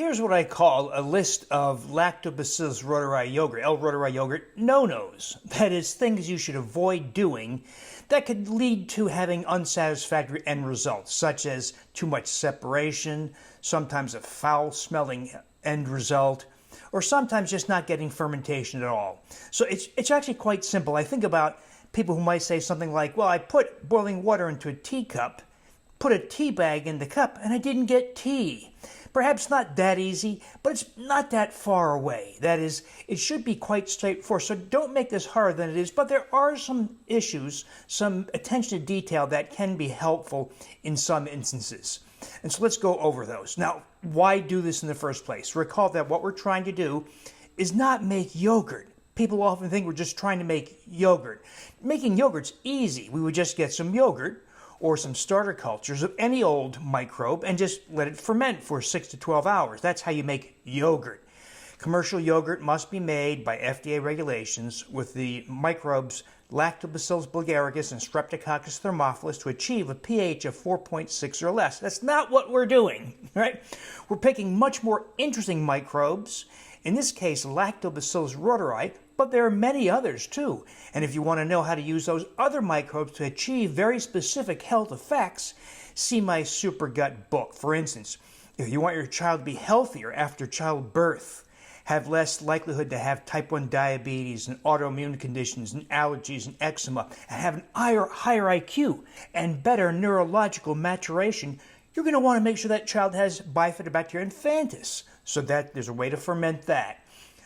Here's what I call a list of Lactobacillus reuteri yogurt, L. reuteri yogurt, no-nos. That is, things you should avoid doing that could lead to having unsatisfactory end results, such as too much separation, sometimes a foul-smelling end result, or sometimes just not getting fermentation at all. So it's actually quite simple. I think about people who might say something like, well, I put boiling water into a teacup, put a tea bag in the cup, and I didn't get tea. Perhaps not that easy, but it's not that far away. That is, it should be quite straightforward, so don't make this harder than it is, but there are some issues, some attention to detail that can be helpful in some instances. And so let's go over those. Now, why do this in the first place? Recall that what we're trying to do is not make yogurt. People often think we're just trying to make yogurt. Making yogurt's easy. We would just get some yogurt or some starter cultures of any old microbe and just let it ferment for 6 to 12 hours. That's how you make yogurt. Commercial yogurt must be made by FDA regulations with the microbes Lactobacillus bulgaricus and Streptococcus thermophilus to achieve a pH of 4.6 or less. That's not what we're doing, right? We're picking much more interesting microbes, in this case Lactobacillus reuteri, but there are many others too. And if you want to know how to use those other microbes to achieve very specific health effects, see my Super Gut book. For instance, if you want your child to be healthier after childbirth, have less likelihood to have type 1 diabetes and autoimmune conditions and allergies and eczema, and have an higher IQ and better neurological maturation, you're going to want to make sure that child has Bifidobacterium infantis, so that there's a way to ferment that.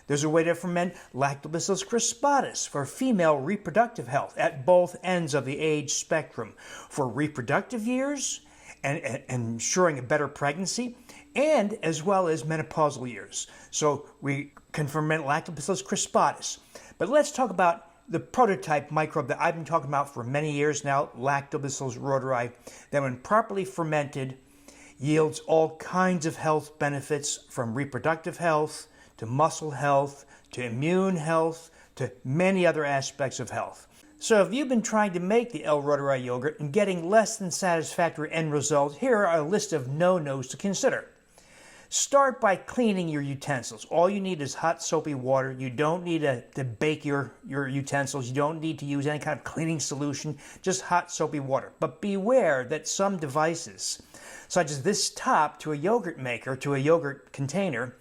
There's a way to ferment Lactobacillus crispatus for female reproductive health at both ends of the age spectrum, for reproductive years and ensuring a better pregnancy, and as well as menopausal years. So we can ferment Lactobacillus crispatus. But let's talk about the prototype microbe that I've been talking about for many years now, Lactobacillus reuteri, that when properly fermented yields all kinds of health benefits, from reproductive health to muscle health to immune health to many other aspects of health. So if you've been trying to make the L. reuteri yogurt and getting less than satisfactory end results, here are a list of no-nos to consider. Start by cleaning your utensils. All you need is hot soapy water. You don't need to bake your utensils. You don't need to use any kind of cleaning solution, just hot soapy water. But beware that some devices, such as this top to a yogurt maker, to a yogurt container,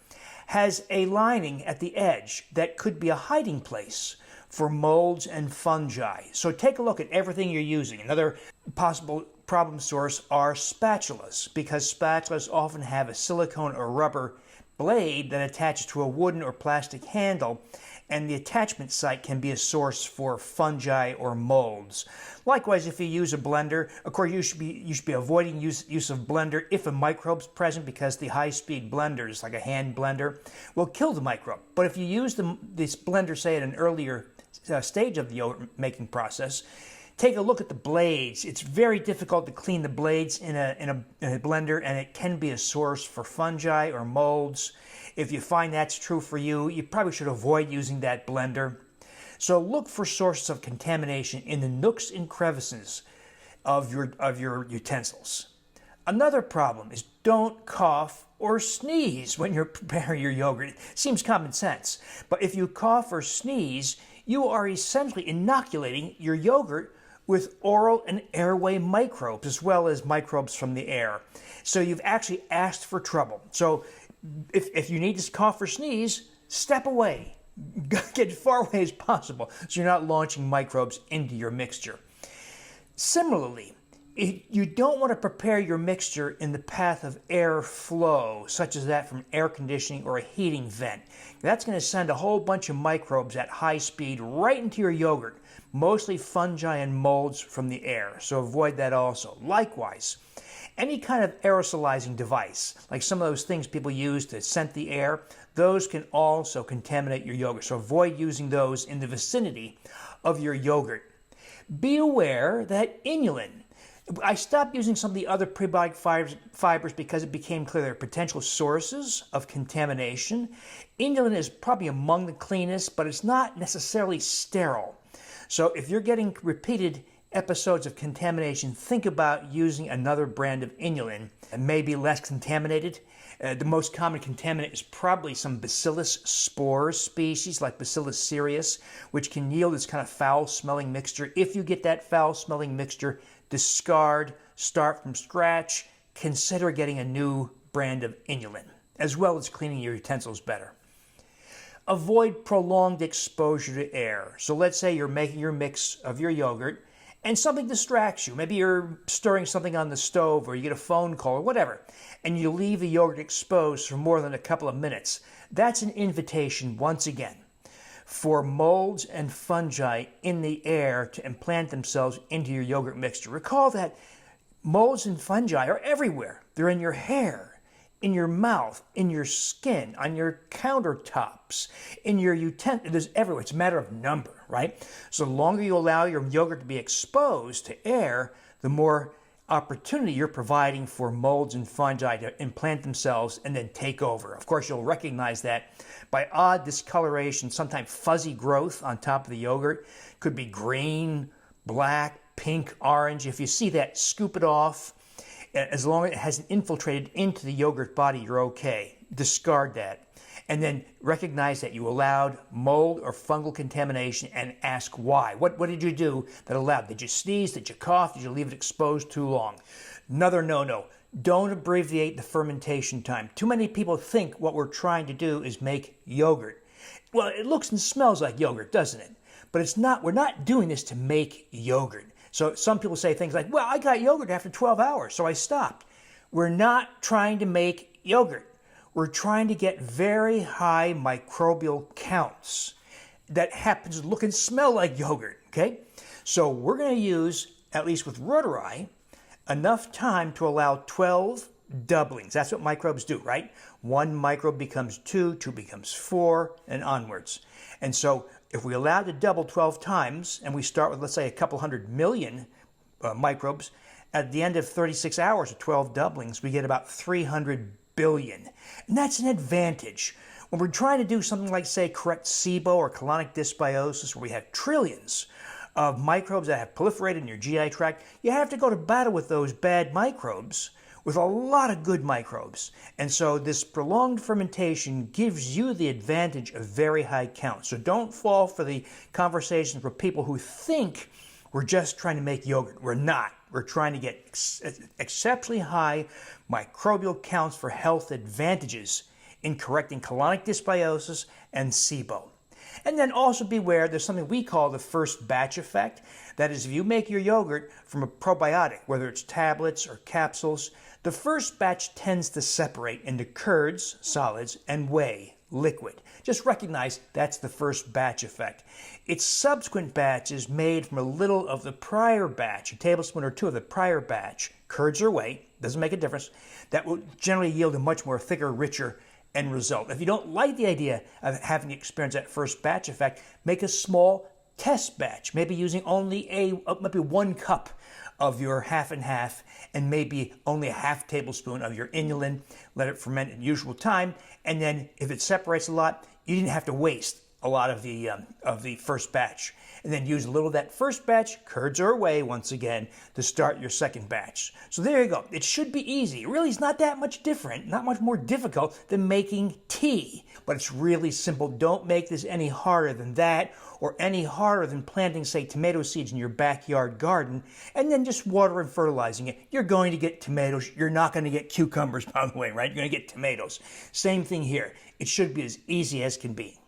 has a lining at the edge that could be a hiding place for molds and fungi. So take a look at everything you're using. Another possible problem source are spatulas, because spatulas often have a silicone or rubber blade that attaches to a wooden or plastic handle, and the attachment site can be a source for fungi or molds. Likewise, if you use a blender, of course you should be avoiding use of blender if a microbe's present, because the high-speed blenders, like a hand blender, will kill the microbe. But if you use this blender, say, at an earlier stage of the yogurt making process, take a look at the blades. It's very difficult to clean the blades in a blender, and it can be a source for fungi or molds. If you find that's true for you, you probably should avoid using that blender. So look for sources of contamination in the nooks and crevices of your utensils. Another problem is don't cough or sneeze when you're preparing your yogurt. It seems common sense, but if you cough or sneeze, you are essentially inoculating your yogurt with oral and airway microbes, as well as microbes from the air. So you've actually asked for trouble. So if you need to cough or sneeze, step away. Get as far away as possible so you're not launching microbes into your mixture. Similarly, you don't want to prepare your mixture in the path of air flow, such as that from air conditioning or a heating vent. That's going to send a whole bunch of microbes at high speed right into your yogurt, mostly fungi and molds from the air, so avoid that also. Likewise, any kind of aerosolizing device, like some of those things people use to scent the air, those can also contaminate your yogurt, so avoid using those in the vicinity of your yogurt. Be aware that inulin, I stopped using some of the other prebiotic fibers because it became clear they're potential sources of contamination. Inulin is probably among the cleanest, but it's not necessarily sterile. So if you're getting repeated episodes of contamination, think about using another brand of inulin and maybe less contaminated. The most common contaminant is probably some bacillus spore species like Bacillus cereus, which can yield this kind of foul-smelling mixture. If you get that foul-smelling mixture, discard, start from scratch, consider getting a new brand of inulin, as well as cleaning your utensils better. Avoid prolonged exposure to air. So let's say you're making your mix of your yogurt and something distracts you. Maybe you're stirring something on the stove or you get a phone call or whatever, and you leave the yogurt exposed for more than a couple of minutes. That's an invitation, once again, for molds and fungi in the air to implant themselves into your yogurt mixture. Recall that molds and fungi are everywhere. They're in your hair, in your mouth, in your skin, on your countertops, in your utensils. There's everywhere. It's a matter of number, right? So the longer you allow your yogurt to be exposed to air, the more opportunity you're providing for molds and fungi to implant themselves and then take over. Of course, you'll recognize that by odd discoloration, sometimes fuzzy growth on top of the yogurt. Could be green, black, pink, orange. If you see that, scoop it off. As long as it hasn't infiltrated into the yogurt body, you're okay. Discard that. And then recognize that you allowed mold or fungal contamination and ask why. What did you do that allowed? Did you sneeze? Did you cough? Did you leave it exposed too long? Another no-no. Don't abbreviate the fermentation time. Too many people think what we're trying to do is make yogurt. Well, it looks and smells like yogurt, doesn't it? But it's not. We're not doing this to make yogurt. So some people say things like, well, I got yogurt after 12 hours, so I stopped. We're not trying to make yogurt. We're trying to get very high microbial counts that happens to look and smell like yogurt, okay? So we're going to use, at least with reuteri, enough time to allow 12 doublings. That's what microbes do, right? One microbe becomes 2, 2 becomes 4, and onwards. And so if we allow it to double 12 times, and we start with, let's say, a couple 100 million microbes, at the end of 36 hours of 12 doublings, we get about 300 billion. And that's an advantage. When we're trying to do something like, say, correct SIBO or colonic dysbiosis, where we have trillions of microbes that have proliferated in your GI tract, you have to go to battle with those bad microbes with a lot of good microbes. And so this prolonged fermentation gives you the advantage of very high counts. So don't fall for the conversations with people who think we're just trying to make yogurt. We're not. We're trying to get exceptionally high microbial counts for health advantages in correcting colonic dysbiosis and SIBO. And then also beware, there's something we call the first batch effect. That is, if you make your yogurt from a probiotic, whether it's tablets or capsules, the first batch tends to separate into curds, solids, and whey, liquid. Just recognize that's the first batch effect. Its subsequent batches made from a little of the prior batch, a tablespoon or 2 of the prior batch, curds or whey, doesn't make a difference, that will generally yield a much more thicker, richer end result. If you don't like the idea of having to experience that first batch effect, make a small test batch, maybe using only maybe 1 cup of your half and half, and maybe only a half tablespoon of your inulin. Let it ferment in usual time, and then if it separates a lot, you didn't have to waste a lot of the first batch. And then use a little of that first batch, curds or whey, once again, to start your second batch. So there you go. It should be easy. It really is not that much different, not much more difficult than making tea. But it's really simple. Don't make this any harder than that, or any harder than planting, say, tomato seeds in your backyard garden, and then just water and fertilizing it. You're going to get tomatoes. You're not going to get cucumbers, by the way, right? You're going to get tomatoes. Same thing here. It should be as easy as can be.